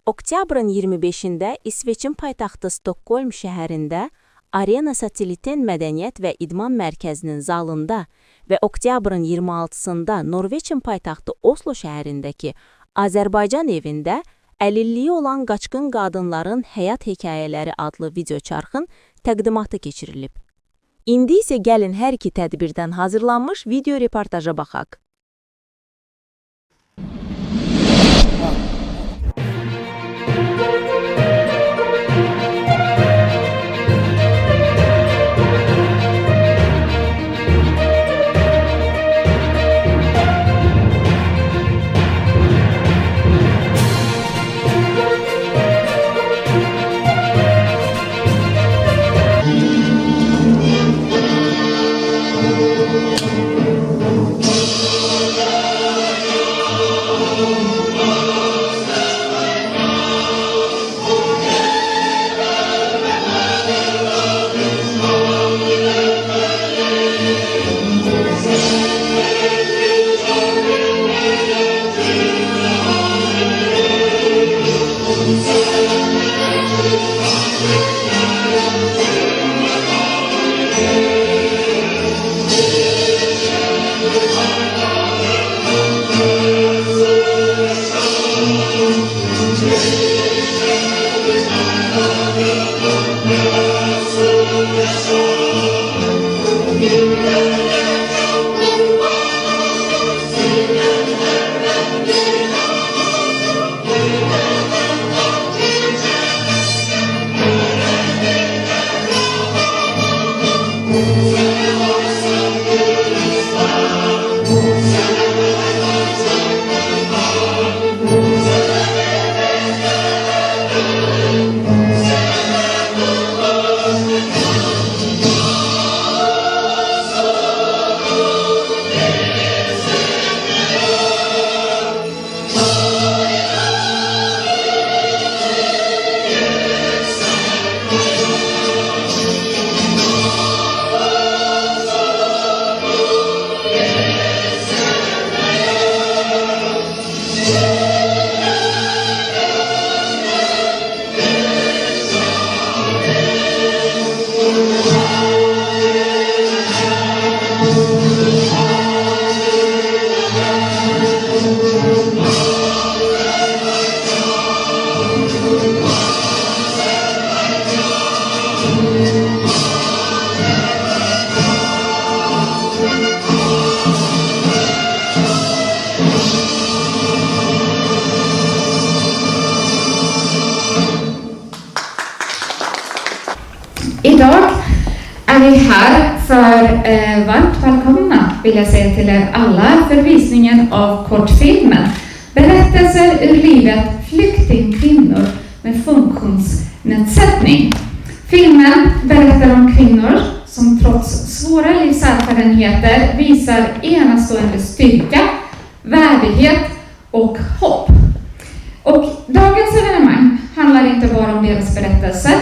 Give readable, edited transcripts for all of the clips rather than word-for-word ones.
Oktyabrın 25-də İsveçin paytaxtı Stockholm şəhərində Arena Satelliten Mədəniyyət və İdman Mərkəzinin zalında və oktyabrın 26-sında Norveçin paytaxtı Oslo şəhərindəki Azərbaycan evində əlilliyi olan qaçqın qadınların həyat hekayələri adlı videoçarxın təqdimatı keçirilib. İndi isə gəlin hər iki tədbirdən hazırlanmış video reportaja baxaq. Idag är vi här för varmt välkomna vill jag säga till er alla för visningen av kortfilmen Berättelser ur livet flyktingkvinnor med funktionsnedsättning. Filmen berättar om kvinnor som trots svåra livserfarenheter visar enastående styrka, värdighet och hopp. Och dagens evenemang handlar inte bara om deras berättelser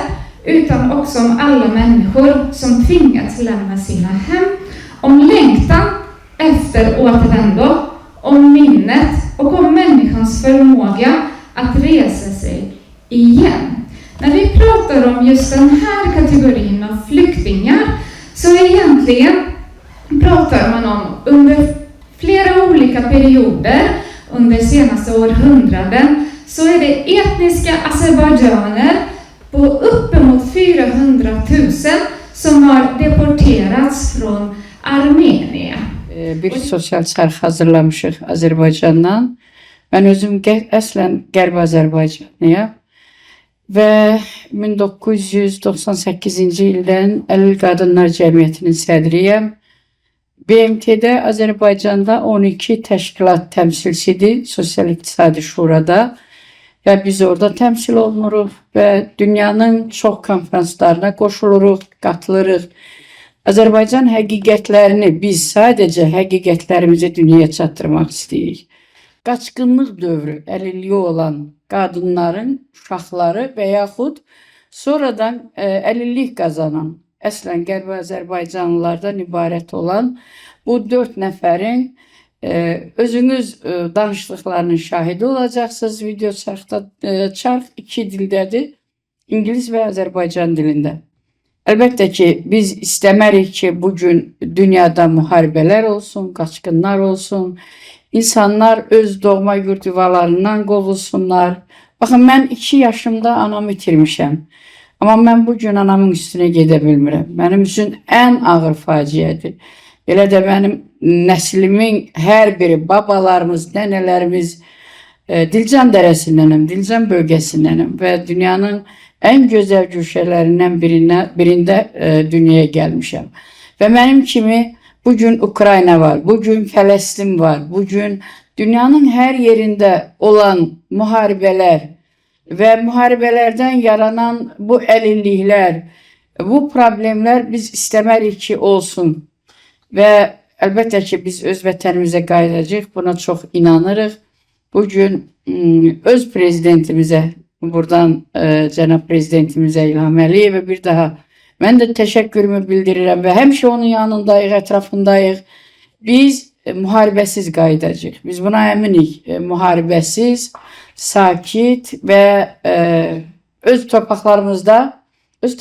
utan också om alla människor som tvingats lämna sina hem, om längtan efter återvändo, om minnet och om människans förmåga att resa sig igen. När vi pratar om just den här kategorin av flyktingar så egentligen pratar man om under flera olika perioder under senaste århundraden så är det etniska azerbajdzjaner på uppemot 400 000 som har deporterats från Armeniya. Bir sosial sərx hazırlamışıq Azərbaycandan. Mən özüm əslən Qərb Azərbaycanlıyam və 1998-ci ildən Əlil Qadınlar Cəmiyyətinin sədriyəm. BMT-də Azərbaycanda 12 təşkilat təmsilçisidir Sosial-İqtisadi Şurada və biz orada təmsil olunuruq və dünyanın çox konferanslarına qoşuluruq, qatılırıq. Azərbaycan həqiqətlərini biz sadəcə həqiqətlərimizi dünyaya çatdırmaq istəyirik. Qaçqınlıq dövrü əlilliyi olan qadınların, uşaqları və yaxud sonradan əlillik qazanan, əslən Qərbi Azərbaycanlılardan ibarət olan bu 4 nəfərin Özünüz danışdıqlarının şahidi olacaqsınız. Video çarx iki dildədir. İngilis və Azərbaycan dilində. Əlbəttə ki, biz istəmərik ki, bugün dünyada müharibələr olsun, qaçqınlar olsun, insanlar öz doğma yurt yuvalarından qovulsunlar. Baxın, mən 2 yaşımda anamı itirmişəm. Amma mən bugün anamın üstünə gedə bilmirəm. Mənim üçün ən ağır faciədir. Elə də mənim nəslimin hər biri, babalarımız, nənələrimiz Dilcan dərəsindənəm, Dilcan bölgəsindənəm və dünyanın ən gözəl güşələrindən birində dünyaya gəlmişəm. Və mənim kimi bugün Ukrayna var, bugün Fələstin var, bugün dünyanın hər yerində olan müharibələr və müharibələrdən yaranan bu əlilliklər, bu problemlər biz istəmərik ki, olsun. Və əlbəttə ki, biz öz vətənimizə qayıdacağıq, buna çox inanırıq. Bugün öz prezidentimizə, buradan cənab prezidentimizə İlham Əliyevə bir daha mən də təşəkkürümü bildirirəm və həmişə onun yanındayıq, ətrafındayıq. Biz müharibəsiz qayıdacağıq. Biz buna əminik. Müharibəsiz, sakit və öz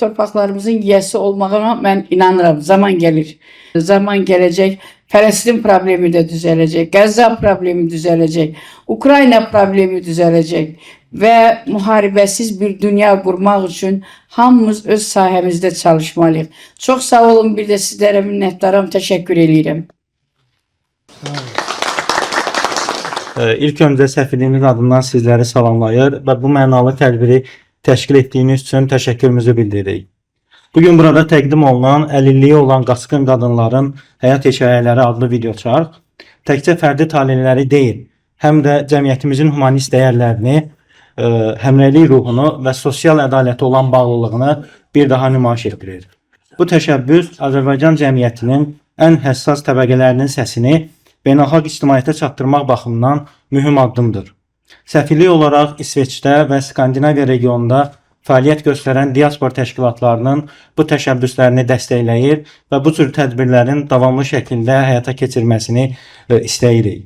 torpaqlarımızın yiyəsi olmağına mən inanıram. Zaman gəlir. Zaman gələcək. Fələstin problemi də düzələcək. Qəzza problemi düzələcək. Ukrayna problemi düzələcək. Və müharibəsiz bir dünya qurmaq üçün hamımız öz sahəmizdə çalışmalıyıq. Çox sağ olun. Bir də sizlərə minnətdaram. Təşəkkür edirəm. İlk öncə səfirliyimiz adından sizləri salamlayır və bu mənalı tədbiri təşkil etdiyiniz üçün təşəkkürümüzü bildiririk. Bugün burada təqdim olunan əlilliyi olan qaçqın qadınların həyat hekayələri adlı videoçarx təkcə fərdi taleləri deyil, həm də cəmiyyətimizin humanist dəyərlərini, həmrəylik ruhunu və sosial ədaləti olan bağlılığını bir daha nümayiş etdirir. Bu təşəbbüs Azərbaycan cəmiyyətinin ən həssas təbəqələrinin səsini beynəlxalq ictimaiyyətə çatdırmaq baxımından mühüm addımdır. Səfirlik olaraq İsveçdə və Skandinaviya regionunda fəaliyyət göstərən diaspor təşkilatlarının bu təşəbbüslərini dəstəkləyir və bu cür tədbirlərin davamlı şəkildə həyata keçirməsini istəyirik.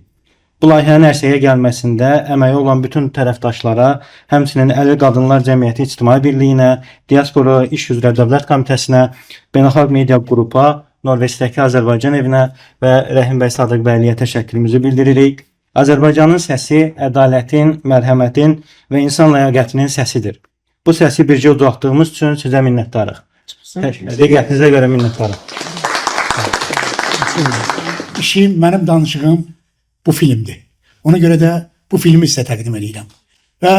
Bu layihənin ərsəyə gəlməsində əməyi olan bütün tərəfdaşlara, həmçinin Əlil Qadınlar Cəmiyyəti İctimai Birliyinə, Diaspora İş üzrə Dövlət Komitəsinə, Beynəlxalq Media Qrupa, Norveçdəki Azərbaycan evinə və Rəhim bəy Sadıqbəyliyə təşəkkürümüzü bildiririk. Azərbaycanın səsi ədalətin, mərhəmətin və insan ləyaqətinin səsidir. Bu səsi bircə ucaltdığımız üçün sizə minnətdarıq. Diqqətinizə görə minnətdarıq. Mənim danışığım bu filmdir. Ona görə də bu filmi sizə təqdim edirəm. Və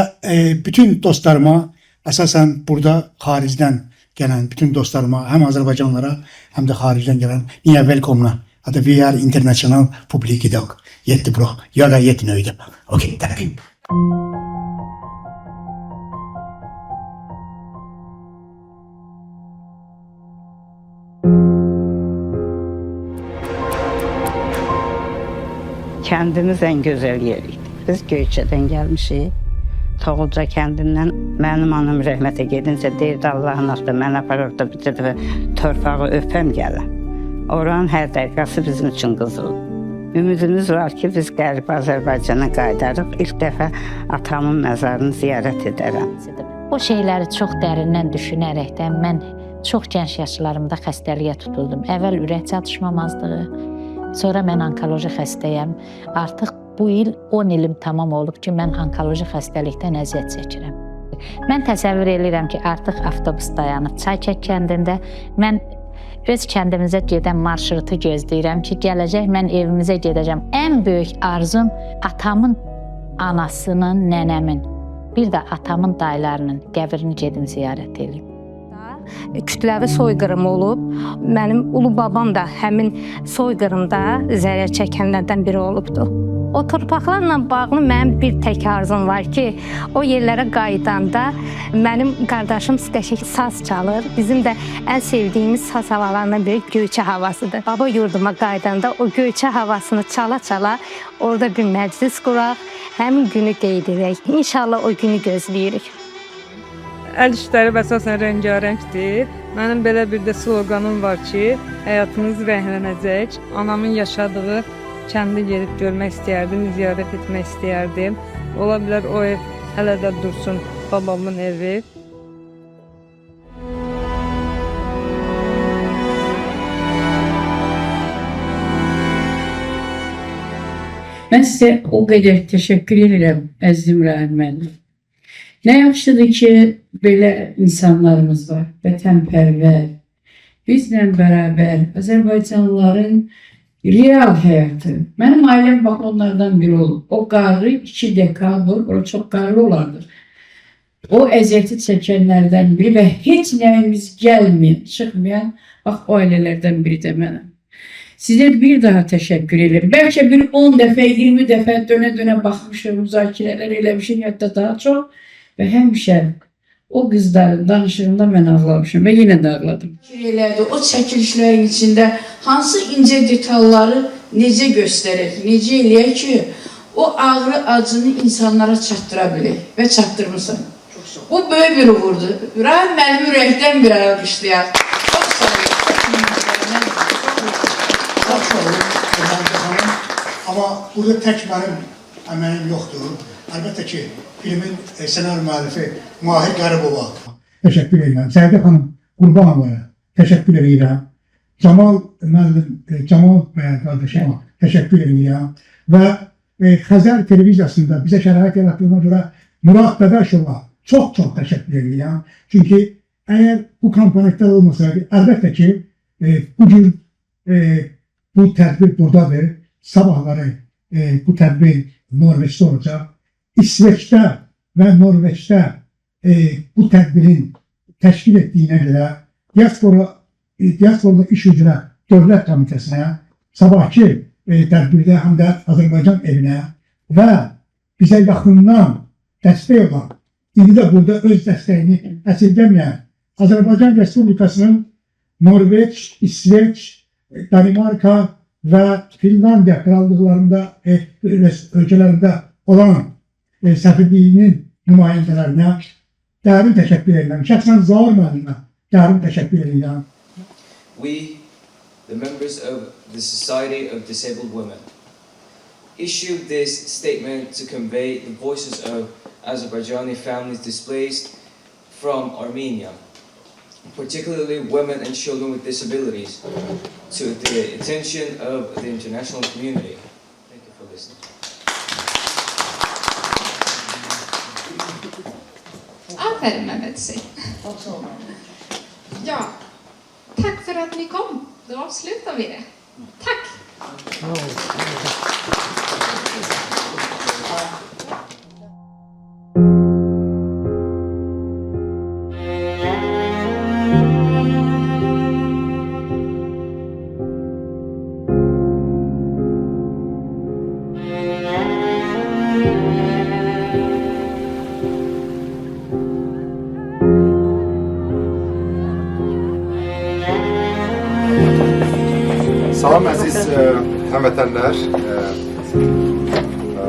bütün dostlarıma, əsasən burada xaricdən gələn bütün dostlarıma, həm Azərbaycanlara, həm də xaricdən gələn niyə welcome-na. Hatta we are international public i dag. Jättebra. Jag är jättenöjd. Okej, tack. Kəndimiz ən gözəl yer idi. Biz Göyçədən gəlmişik. Toğulca kəndindən mənim anam rəhmətə gedincə deyirdi Allahın haqqı mən aparır da bir dəfə torpağı öpəm gələm. Oranın hər dəqiqəsi bizim üçün qızıldır. Ümidimiz var ki, biz gəlib Azərbaycana qayıdarıq. İlk dəfə atamın məzarını ziyarət edərəm. O şeyləri çox dərindən düşünərəkdən mən çox gənc yaşlarımda xəstəliyə tutuldum. Əvvəl ürək çatışmamazlığı, sonra mən onkoloji xəstəyəm. Artıq bu il 10 ilim tamam olub ki, mən onkoloji xəstəlikdən əziyyət çəkirəm. Mən təsəvvür edirəm ki, artıq avtobus dayanıb Çaykək kəndində. Mən öz kəndimizə gedən marşrutu gözləyirəm ki, gələcək mən evimizə gedəcəm. Ən böyük arzum atamın, anasının, nənəmin, bir də atamın dayılarının qəbrini gedim ziyarət edeyim. Kütləvi soyqırım olub. Mənim ulu babam da həmin soyqırımda zərər çəkənlərdən biri olubdu. O torpaqlarla bağlı mənim bir tək arzum var ki, o yerlərə qayıdanda mənim qardaşım qəşəng saz çalır. Bizim də ən sevdiyimiz saz havalarından biri Göyçə havasıdır. Baba yurduma qayıdanda o Göyçə havasını çala-çala orada bir məclis quraq, həmin günü qeyd edək. İnşallah o günü gözləyirik. Əl işləri əsasən rəngarəngdir. Mənim belə bir də sloqanım var ki, həyatınız rənglənəcək. Anamın yaşadığı kəndə gedib görmək istəyərdim, ziyarət etmək istəyərdim. Ola bilər o ev hələ də dursun, babamın evi. Mən sizə o qədər təşəkkür edirəm, əzizim Rahim müəllim. Nə yaxşıdır ki, belə insanlarımız var, vətənpərvər. Bizlə bərabər Azərbaycanlıların real həyatı. Mənim ailəm bax onlardan biri olub. O qarı 2 dekabr, o çox qarlı olardı. O əziyyəti çəkənlərdən biri və heç nəyimiz gəlməyən, çıxmayan, bax o ailələrdən biri də mənəm. Sizə bir daha təşəkkür edirəm. Bəlkə bir 10 dəfə, 20 dəfə dönə-dönə baxmışım, müzakirələr eləmişim, hətta daha çox. Və həmişə o qızların danışığında mən ağlamışım və yenə də ağladım. O çəkilişlərin içində hansı incə detalları necə göstərək, necə eləyək ki, o ağrı acını insanlara çatdıra bilək və çatdırmışsan. Bu böyük bir uğurdur. Rahim müəllim ürəkdən bir alqışlayaq. Çox sağ olun. Amma burada tək mənim əməyim yoxdur. Əlbəttə ki, filmin ssenari müəllifi Mahir Qəribova. Təşəkkür edirəm. Səidə xanım Qurbanovaya təşəkkür edirəm. Camal müəllim, Camal bəy qardaşıma təşəkkür edirəm. Və Xəzər televiziyasında bizə şərait yaratdığına görə Murad Dadaşova çox təşəkkür edirəm. Çünki əgər bu komponentlər olmasaydı, əlbəttə ki, bugün bu tədbir buradadır. Sabahları bu tədbir Norveçdə olacaq. İsveçdə və Norveçdə bu tədbirin təşkil etdiyinə görə Diaspora İş Üzrə Dövlət Komitəsinə, sabahki tədbirdə həm də Azərbaycan evinə və bizə yaxından dəstək olan, indi də burada öz dəstəyini əsirgəməyən Azərbaycan Respublikasının Norveç, İsveç, Danimarka və Finlandiya krallıqlarında, ölkələrində olan səfirliyinin nümayəndələrinə dərin təşəkkür edirəm. Şəxsən Zaur müəllimə dərin təşəkkür edirəm. We, the members of the Society of Disabled Women, issued this statement to convey the voices of Azerbaijani families displaced from Armenia, particularly women and children with disabilities, to the attention of the international community. Thank you for listening. Aferin Mehmet. Ja, tack för att ni kom. Då avslutar vi det. Tack! Salam əziz həmvətənlər.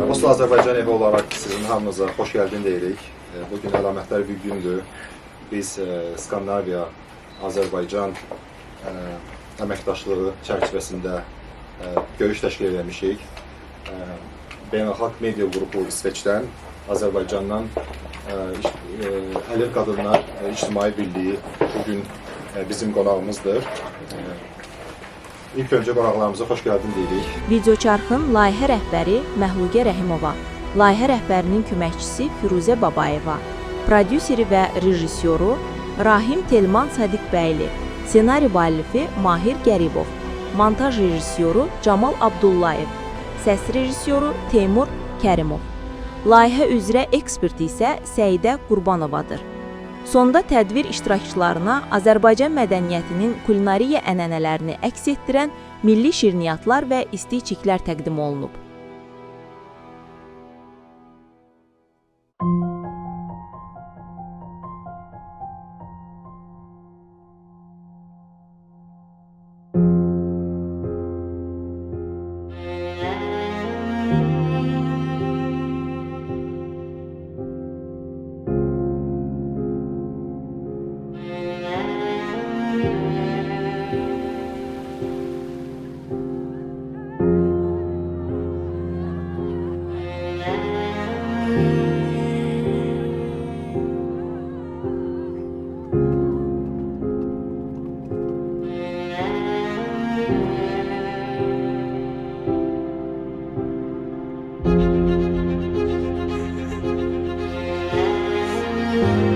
Oslo Azərbaycan evi olaraq sizin hamınıza xoş gəldin deyirik. Bugün əlamətlər bir gündür. Biz Skandinaviya, Azərbaycan əməkdaşlığı çərçivəsində görüş təşkil etmişik. Beynəlxalq media qrupu İsveçdən, Azərbaycandan Əlil Qadınlar İctimai Birliyi bugün bizim qonağımızdır. İlk öncə qonaqlarımıza xoş gəldin deyirik. Videoçarxın layihə rəhbəri Məhlugə Rəhimova, layihə rəhbərinin köməkçisi Firuzə Babayeva, prodüseri və rejissoru Rahim Telman Sadiqbəyli, ssenari müəllifi Mahir Qəribov, montaj rejissoru Camal Abdullayev, səs rejissoru Teymur Kərimov. Layihə üzrə ekspert isə Səidə Qurbanovadır. Sonda tədbir iştirakçılarına Azərbaycan mədəniyyətinin kulinariya ənənələrini əks etdirən milli şirniyyatlar və isti-çiklər təqdim olunub. Müzik